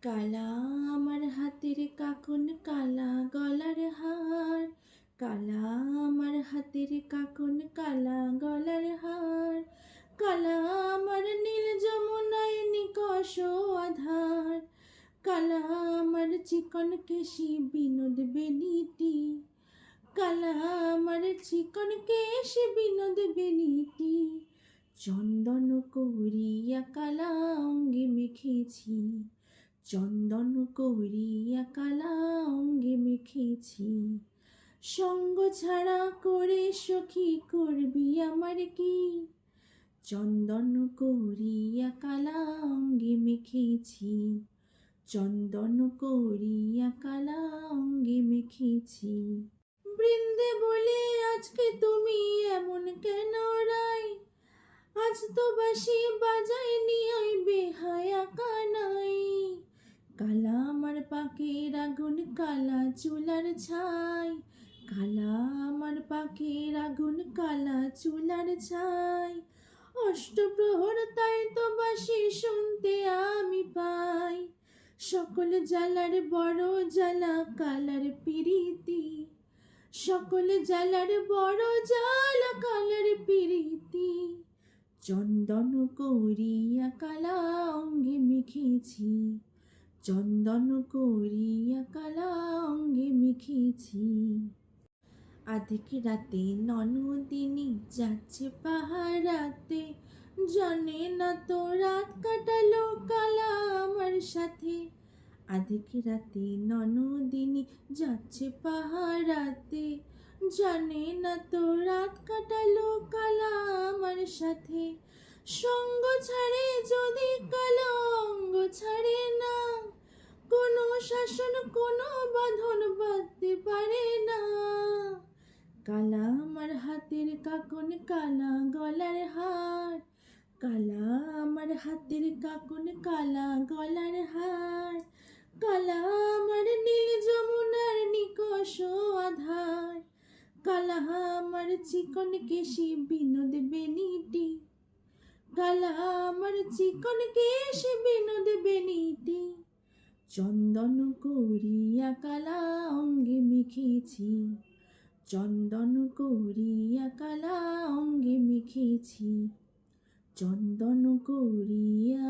কালা আমার হাতের কাকন কালা গলার হার, কালা আমার হাতের কাকন কালা গলার হার, কালা আমার নীল যমুনায় নিকষ আধার, কালা আমার চিকন কেশি বিনোদ বেনিটি, কালা আমার চিকন কেশি বিনোদ বেনিটি, চন্দন করিয়া কালা অঙ্গে মেখেছি, চন্দন করিয়া কালা অঙ্গে মেখেছি। সঙ্গ ছাড়া করে সখী করবি আমার কি, চন্দন করিয়া কালা অঙ্গে মেখেছি, চন্দন করিয়া কালা অঙ্গে মেখেছি। বৃন্দে বলে আজকে তুমি এমন কেন রাই, আজ তো বাঁশি বাজায়নি ওই বেহায়া কানাই, কালা আমার পাকের আগুন কালা চুলার ছাই, কালা আমার পাকের আগুন কালা চুলার ছাই, অষ্টপ্রহর তাই তো বাঁশি শুনতে আমি পাই, সকল জ্বালার বড় জ্বালা কালার পিরিতি, সকল জ্বালার বড় জ্বালা কালার পিরিতি, চন্দন করিয়া কালা অঙ্গে মেখেছি, চন্দন করিয়া কালা অঙ্গে মেখেছি। আধিক রাতে ননদিনী যাচ্ছে পাহারাতে, জানে না তো রাত কাটালো কালা আমার সাথে, আধিক রাতে ননদিনী যাচ্ছে পাহারাতে, জানে না তো রাত কাটালো কালা আমার সাথে, সঙ্গ ছাড়ে যদি কালো অঙ্গ ছাড়ে না, কোনো শাসন কোনো বাঁধন বাঁধতে পারে না, কালা আমার হাতের কাকন কালা গলার হার, কালা আমার হাতের কাকন কালা গলার হার, কালা আমার নীল যমুনার নিকষ আধার, কালা আমার চিকন কেশি বিনোদ বেনিটি, কালা আমার চিকন কেশি বিনোদ বেনিটি, চন্দন করিয়া কালা অঙ্গে মেখেছি, চন্দন করিয়া কালা অঙ্গে মেখেছি, চন্দন করিয়া